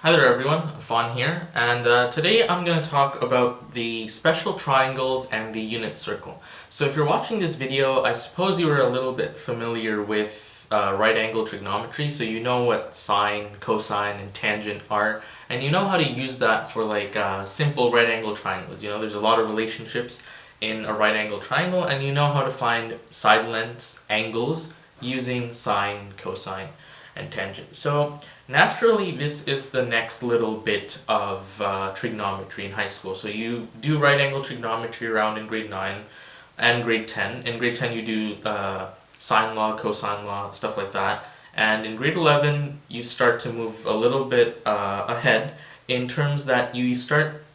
Hi there everyone, Fawn here, and today I'm going to talk about the special triangles and the unit circle. So if you're watching this video, I suppose you are a little bit familiar with right angle trigonometry, so you know what sine, cosine, and tangent are, and you know how to use that for simple right angle triangles. You know, there's a lot of relationships in a right angle triangle, and you know how to find side lengths, angles, using sine, cosine, and tangent. So naturally, this is the next little bit of trigonometry in high school. So you do right angle trigonometry around in grade 9 and grade 10. In grade 10 you do sine law, cosine law, stuff like that. And in grade 11 you start to move a little bit ahead in terms that you start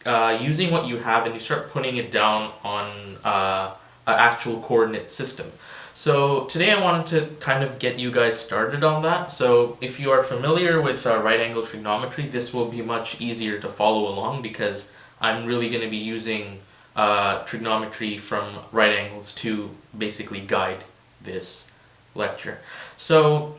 using what you have and you start putting it down on an actual coordinate system. So today I wanted to kind of get you guys started on that. So if you are familiar with right angle trigonometry, this will be much easier to follow along because I'm really going to be using trigonometry from right angles to basically guide this lecture. So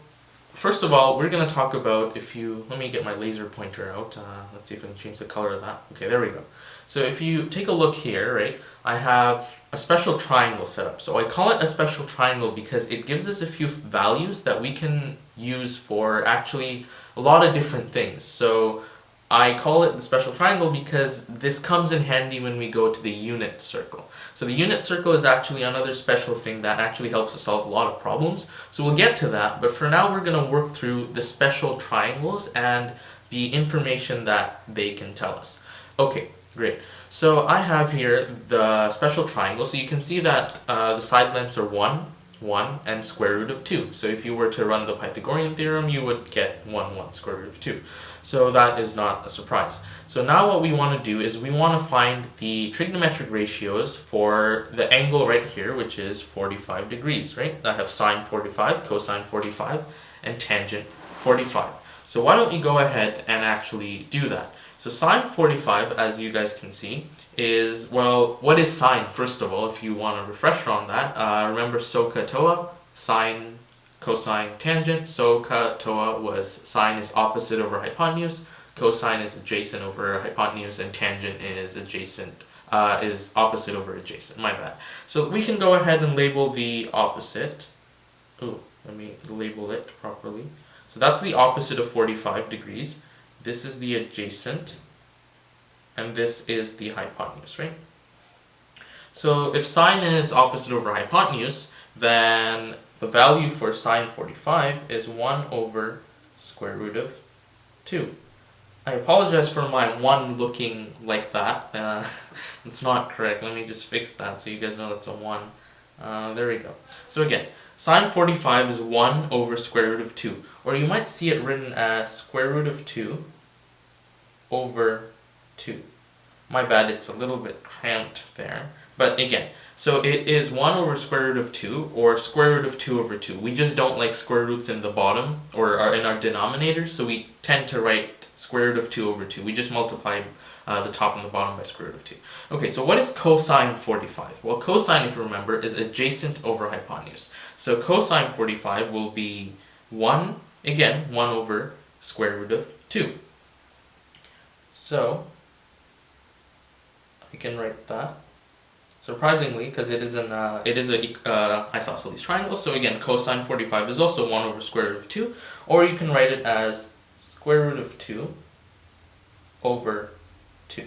first of all, we're going to talk about let me get my laser pointer out. Let's see if I can change the color of that. Okay, there we go. So if you take a look here, right, I have a special triangle set up. So I call it a special triangle because it gives us a few values that we can use for actually a lot of different things. So I call it the special triangle because this comes in handy when we go to the unit circle. So the unit circle is actually another special thing that actually helps us solve a lot of problems. So we'll get to that, but for now we're going to work through the special triangles and the information that they can tell us. Okay, great. So I have here the special triangle. So you can see that the side lengths are 1, 1, and square root of 2. So if you were to run the Pythagorean theorem, you would get 1, 1, square root of 2. So that is not a surprise. So now what we want to do is we want to find the trigonometric ratios for the angle right here, which is 45 degrees, right? I have sine 45, cosine 45, and tangent 45. So why don't we go ahead and actually do that? So sine 45, as you guys can see, is, well, what is sine, first of all, if you want a refresher on that? Remember SOHCAHTOA, sine, cosine, tangent. SOHCAHTOA was sine is opposite over hypotenuse, cosine is adjacent over hypotenuse, and tangent is is opposite over adjacent. My bad. So we can go ahead and label the opposite. Ooh, let me label it properly. So that's the opposite of 45 degrees. This is the adjacent, and this is the hypotenuse, right? So if sine is opposite over hypotenuse, then the value for sine 45 is 1 over square root of 2. I apologize for my 1 looking like that. It's not correct. Let me just fix that so you guys know that's a 1. There we go. So again, sine 45 is 1 over square root of 2. Or you might see it written as square root of 2 over 2. My bad, it's a little bit cramped there. But again, so it is 1 over square root of 2 or square root of 2 over 2. We just don't like square roots in the bottom or in our denominator, so we tend to write square root of 2 over 2. We just multiply the top and the bottom by square root of 2. Okay, so what is cosine 45? Well, cosine, if you remember, is adjacent over hypotenuse. So cosine 45 will be 1, again, 1 over square root of 2. So I can write that. Surprisingly, because it is an isosceles triangle, so again, cosine 45 is also 1 over square root of 2, or you can write it as square root of 2 over 2.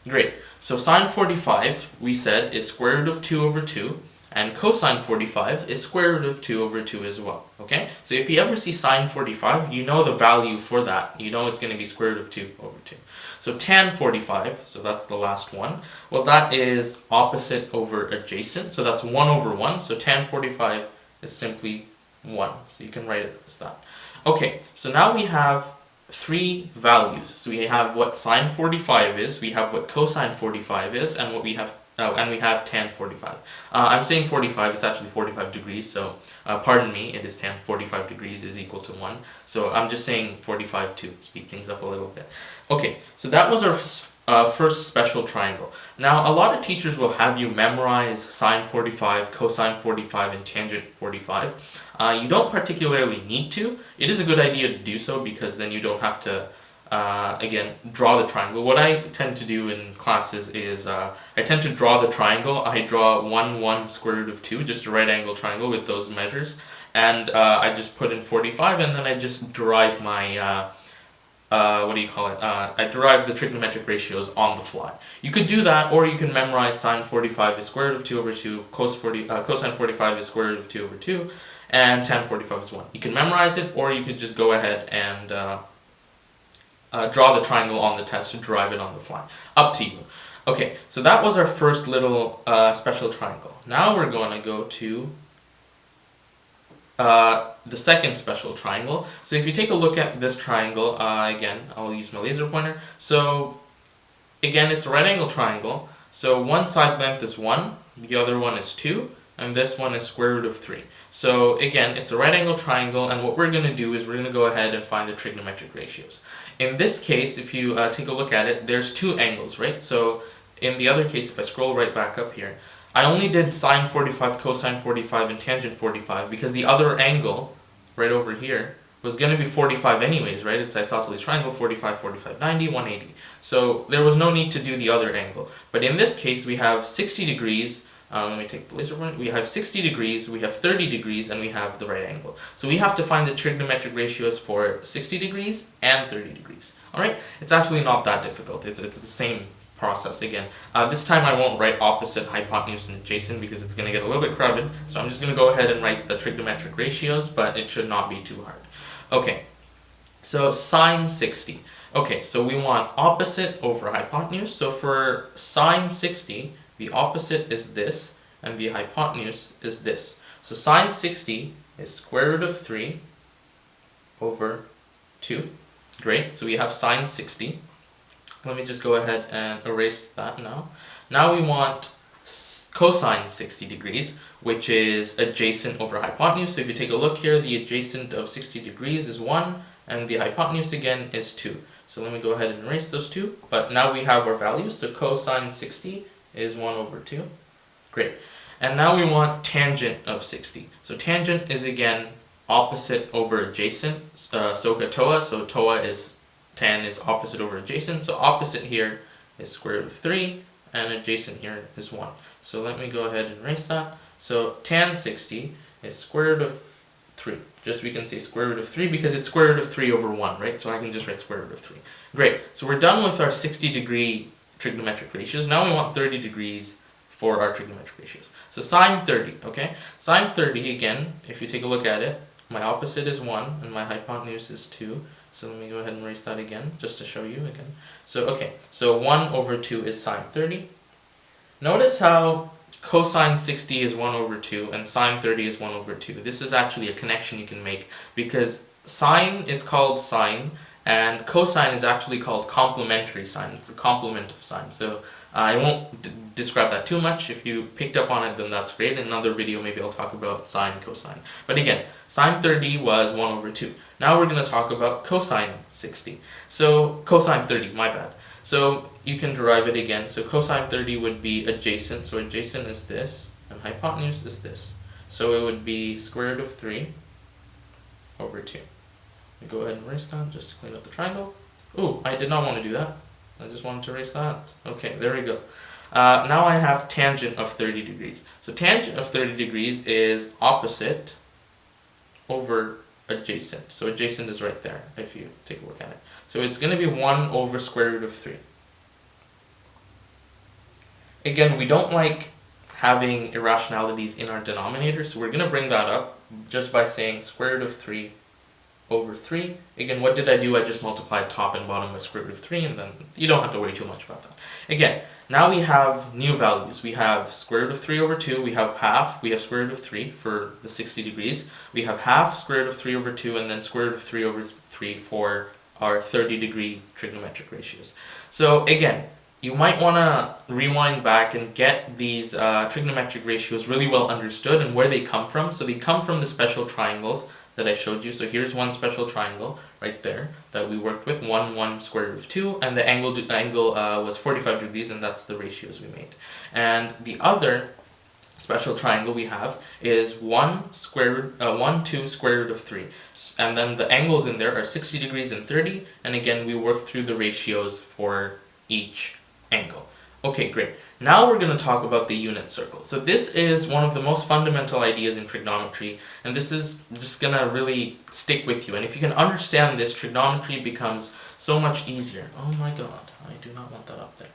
Great. So sine 45, we said, is square root of 2 over 2, and cosine 45 is square root of 2 over 2 as well, okay? So if you ever see sine 45, you know the value for that. You know it's going to be square root of 2 over 2. So tan 45, so that's the last one, well, that is opposite over adjacent, so that's 1 over 1, so tan 45 is simply 1, so you can write it as that. Okay, so now we have 3 values. So we have what sine 45 is, we have what cosine 45 is, and what we have and we have tan 45. I'm saying 45, it's actually 45 degrees, so pardon me, it is tan 45 degrees is equal to 1. So I'm just saying 45 to speed things up a little bit. Okay, so that was our first special triangle. Now, a lot of teachers will have you memorize sine 45, cosine 45, and tangent 45. You don't particularly need to. It is a good idea to do so because then you don't have to again, draw the triangle. What I tend to do in classes is I tend to draw the triangle. I draw 1, 1, square root of 2, just a right angle triangle with those measures. And I just put in 45, and then I just derive my, I derive the trigonometric ratios on the fly. You could do that, or you can memorize sine 45 is square root of 2 over 2, cosine 45 is square root of 2 over 2, and tan 45 is 1. You can memorize it, or you could just go ahead and draw the triangle on the test to derive it on the fly. Up to you. Okay, so that was our first little special triangle. Now we're going to go to the second special triangle. So if you take a look at this triangle, again, I'll use my laser pointer. So again, it's a right angle triangle. So one side length is 1, the other one is 2, and this one is square root of 3. So again, it's a right angle triangle, and what we're going to do is we're going to go ahead and find the trigonometric ratios. In this case, if you take a look at it, there's 2 angles, right? So in the other case, if I scroll right back up here, I only did sine 45, cosine 45, and tangent 45 because the other angle, right over here, was going to be 45 anyways, right? It's isosceles triangle, 45, 45, 90, 180. So there was no need to do the other angle. But in this case, we have 60 degrees. Let me take the laser point. We have 60 degrees, we have 30 degrees, and we have the right angle. So we have to find the trigonometric ratios for 60 degrees and 30 degrees. Alright? It's actually not that difficult. It's the same process again. This time I won't write opposite, hypotenuse, and adjacent because it's going to get a little bit crowded. So I'm just going to go ahead and write the trigonometric ratios, but it should not be too hard. Okay, so sine 60. Okay, so we want opposite over hypotenuse. So for sine 60, the opposite is this, and the hypotenuse is this. So sine 60 is square root of 3 over 2. Great, so we have sine 60. Let me just go ahead and erase that now. Now we want cosine 60 degrees, which is adjacent over hypotenuse. So if you take a look here, the adjacent of 60 degrees is 1, and the hypotenuse again is 2. So let me go ahead and erase those two. But now we have our values. So cosine 60 is 1 over 2. Great. And now we want tangent of 60. So tangent is again opposite over adjacent. SOHCAHTOA. So TOA is tan is opposite over adjacent. So opposite here is square root of 3, and adjacent here is 1. So let me go ahead and erase that. So tan 60 is square root of 3. Just we can say square root of 3 because it's square root of 3 over 1, right? So I can just write square root of 3. Great. So we're done with our 60 degree trigonometric ratios. Now we want 30 degrees for our trigonometric ratios. So sine 30, okay? Sine 30, again, if you take a look at it, my opposite is 1 and my hypotenuse is 2. So let me go ahead and erase that again, just to show you again. So, okay, so 1 over 2 is sine 30. Notice how cosine 60 is 1 over 2 and sine 30 is 1 over 2. This is actually a connection you can make because sine is called sine and cosine is actually called complementary sine. It's a complement of sine. So I won't describe that too much. If you picked up on it, then that's great. In another video, maybe I'll talk about sine and cosine. But again, sine 30 was 1 over 2. Now we're going to talk about cosine 60. So cosine 30, my bad. So you can derive it again. So cosine 30 would be adjacent. So adjacent is this, and hypotenuse is this. So it would be square root of 3 over 2. Let me go ahead and erase that just to clean up the triangle. Ooh, I did not want to do that. I just wanted to erase that. Okay, there we go. Now I have tangent of 30 degrees. So tangent of 30 degrees is opposite over adjacent. So adjacent is right there, if you take a look at it. So it's going to be 1 over square root of 3. Again, we don't like having irrationalities in our denominator, so we're going to bring that up just by saying square root of 3 over 3. Again, what did I do? I just multiplied top and bottom by square root of 3, and then you don't have to worry too much about that. Again, now we have new values. We have square root of 3 over 2, we have half, we have square root of 3 for the 60 degrees, we have half square root of 3 over 2, and then square root of 3 over 3 for our 30 degree trigonometric ratios. So again, you might want to rewind back and get these trigonometric ratios really well understood and where they come from. So they come from the special triangles that I showed you. So here's one special triangle right there that we worked with, 1, 1, square root of 2, and the angle was 45 degrees, and that's the ratios we made. And the other special triangle we have is 1, 2 square root of 3. And then the angles in there are 60 degrees and 30. And again, we work through the ratios for each angle. Okay, great. Now we're going to talk about the unit circle. So this is one of the most fundamental ideas in trigonometry, and this is just going to really stick with you. And if you can understand this, trigonometry becomes so much easier. Oh my god, I do not want that up there.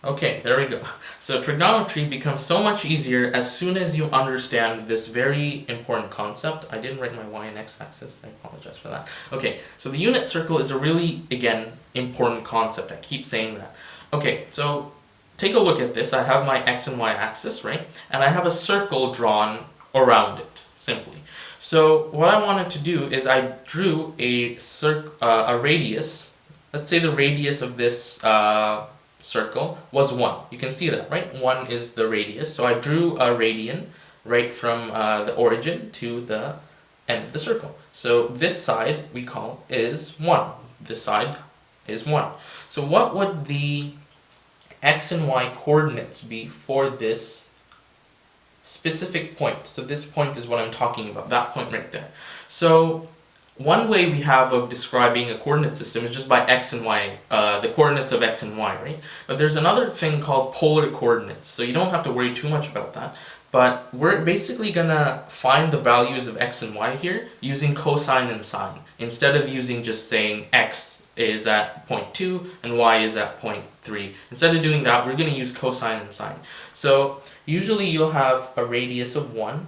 Okay, there we go. So trigonometry becomes so much easier as soon as you understand this very important concept. I didn't write my y and x axis. I apologize for that. Okay, so the unit circle is a really, again, important concept. I keep saying that. Okay, so take a look at this. I have my x and y axis, right? And I have a circle drawn around it, simply. So what I wanted to do is I drew a radius. Let's say the radius of this circle was 1. You can see that, right? 1 is the radius. So I drew a radian right from the origin to the end of the circle. So this side we call is 1. This side is 1. So what would the x and y coordinates be for this specific point? So this point is what I'm talking about, that point right there. So one way we have of describing a coordinate system is just by x and y, the coordinates of x and y, right? But there's another thing called polar coordinates, so you don't have to worry too much about that. But we're basically gonna find the values of x and y here using cosine and sine, instead of using just saying x is at point 2 and y is at point 3. Instead of doing that, we're gonna use cosine and sine. So usually you'll have a radius of 1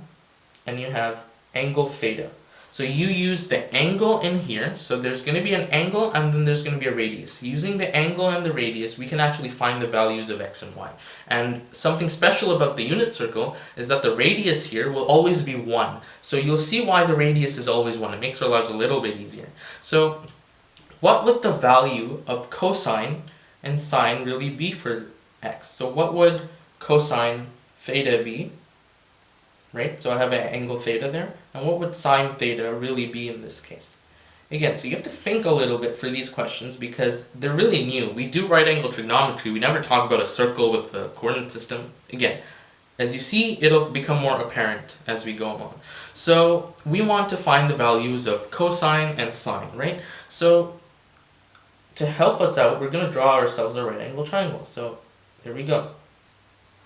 and you have angle theta. So you use the angle in here, so there's going to be an angle and then there's going to be a radius. Using the angle and the radius, we can actually find the values of x and y. And something special about the unit circle is that the radius here will always be 1. So you'll see why the radius is always 1. It makes our lives a little bit easier. So what would the value of cosine and sine really be for x? So what would cosine theta be? Right, so I have an angle theta there, and what would sine theta really be in this case? Again, so you have to think a little bit for these questions because they're really new. We do right angle trigonometry, we never talk about a circle with a coordinate system. Again, as you see, it'll become more apparent as we go along. So we want to find the values of cosine and sine, right? So to help us out, we're going to draw ourselves a right angle triangle. So there we go.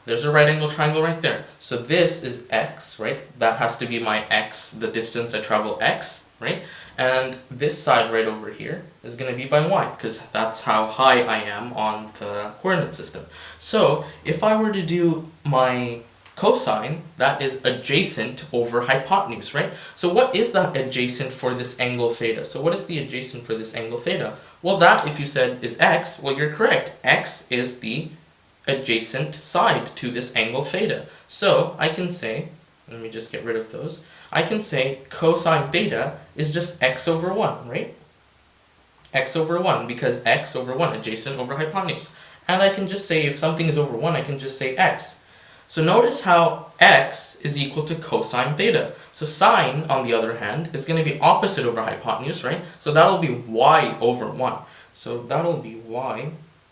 There's a right angle triangle right there. So this is x, right? That has to be my x, the distance I travel x, right? And this side right over here is going to be by y, because that's how high I am on the coordinate system. So if I were to do my cosine, that is adjacent over hypotenuse, right? So what is the adjacent for this angle theta? So what is the adjacent for this angle theta? Well, that, if you said is x, well, you're correct. X is the adjacent side to this angle theta. So I can say, let me just get rid of those, I can say cosine theta is just x over 1, right? X over 1, because x over 1, adjacent over hypotenuse. And I can just say, if something is over 1, I can just say x. So notice how x is equal to cosine theta. So sine, on the other hand, is going to be opposite over hypotenuse, right? So that'll be y over 1. So that'll be y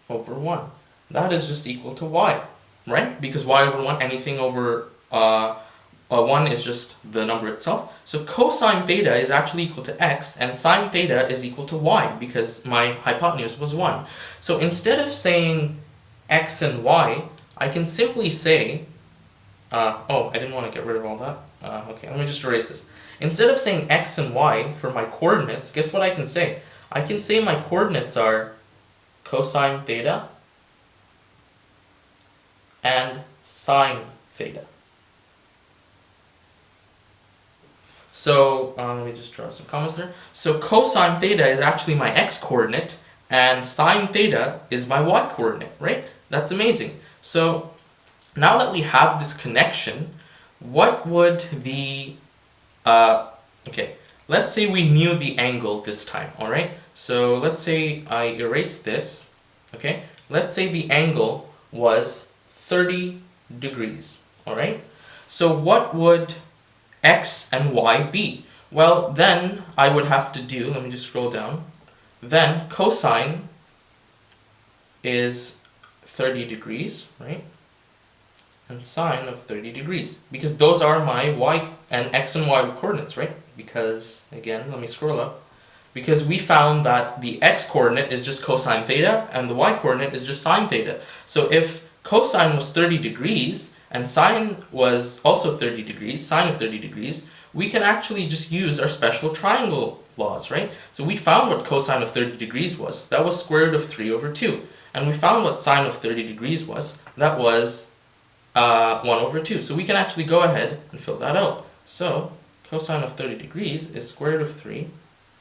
over 1. That is just equal to y, right? Because y over 1, anything over 1 is just the number itself. So cosine theta is actually equal to x, and sine theta is equal to y, because my hypotenuse was 1. So instead of saying x and y, I can simply say, oh, I didn't want to get rid of all that. Okay, let me just erase this. Instead of saying x and y for my coordinates, guess what I can say? I can say my coordinates are cosine theta and sine theta. So let me just draw some commas there. So cosine theta is actually my x coordinate and sine theta is my y coordinate, right? That's amazing. So now that we have this connection, what would the, okay, let's say we knew the angle this time, alright? So let's say I erase this, okay? Let's say the angle was 30 degrees, alright? So what would x and y be? Well, then I would have to do, let me just scroll down, then cosine is 30 degrees, right? and sine of 30 degrees. Because those are my y and x and y coordinates, right? Because, again, let me scroll up. Because we found that the x-coordinate is just cosine theta, and the y-coordinate is just sine theta. So if cosine was 30 degrees, and sine was also 30 degrees, sine of 30 degrees, we can actually just use our special triangle laws, right? So we found what cosine of 30 degrees was. That was square root of 3 over 2. And we found what sine of 30 degrees was. That was 1 over 2. So we can actually go ahead and fill that out. So cosine of 30 degrees is square root of 3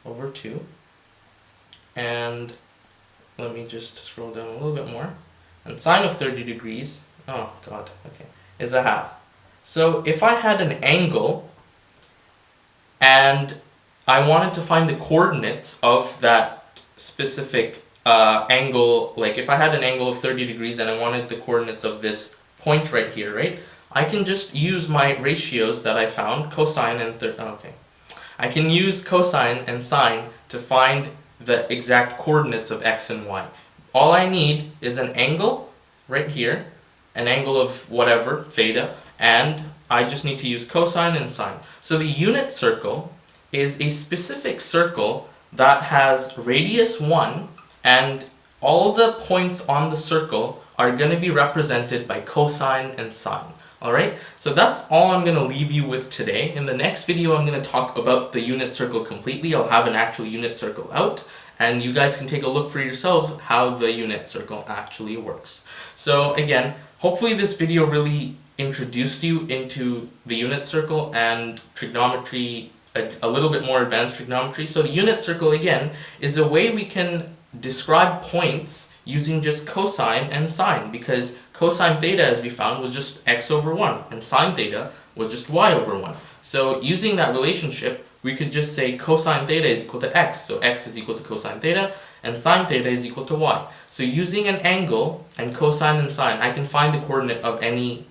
over 2. And let me just scroll down a little bit more. And sine of 30 degrees, oh god, okay, is a half. So if I had an angle and I wanted to find the coordinates of that specific angle, like if I had an angle of 30 degrees and I wanted the coordinates of this point right here, right? I can just use my ratios that I found, cosine and I can use cosine and sine to find the exact coordinates of x and y. All I need is an angle right here, an angle of whatever, theta, and I just need to use cosine and sine. So the unit circle is a specific circle that has radius 1, and all the points on the circle are going to be represented by cosine and sine. Alright, so that's all I'm going to leave you with today. In the next video I'm going to talk about the unit circle completely. I'll have an actual unit circle out, and you guys can take a look for yourselves how the unit circle actually works. So again, hopefully this video really introduced you into the unit circle and trigonometry, a little bit more advanced trigonometry. So the unit circle, again, is a way we can describe points using just cosine and sine, because cosine theta, as we found, was just x over 1, and sine theta was just y over 1. So using that relationship, we could just say cosine theta is equal to x, so x is equal to cosine theta, and sine theta is equal to y. So using an angle and cosine and sine, I can find the coordinate of any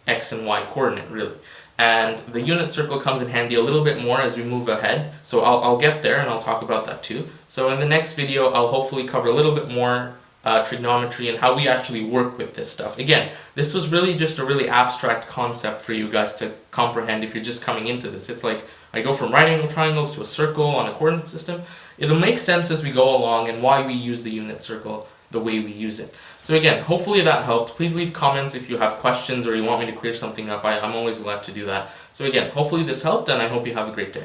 x and y coordinate, really. And the unit circle comes in handy a little bit more as we move ahead, so I'll get there and I'll talk about that too. So in the next video, I'll hopefully cover a little bit more trigonometry and how we actually work with this stuff. Again, this was really just a really abstract concept for you guys to comprehend if you're just coming into this. It's like I go from right angle triangles to a circle on a coordinate system. It'll make sense as we go along and why we use the unit circle the way we use it. So again, hopefully that helped. Please leave comments if you have questions or you want me to clear something up. I'm always glad to do that. So again, hopefully this helped, and I hope you have a great day.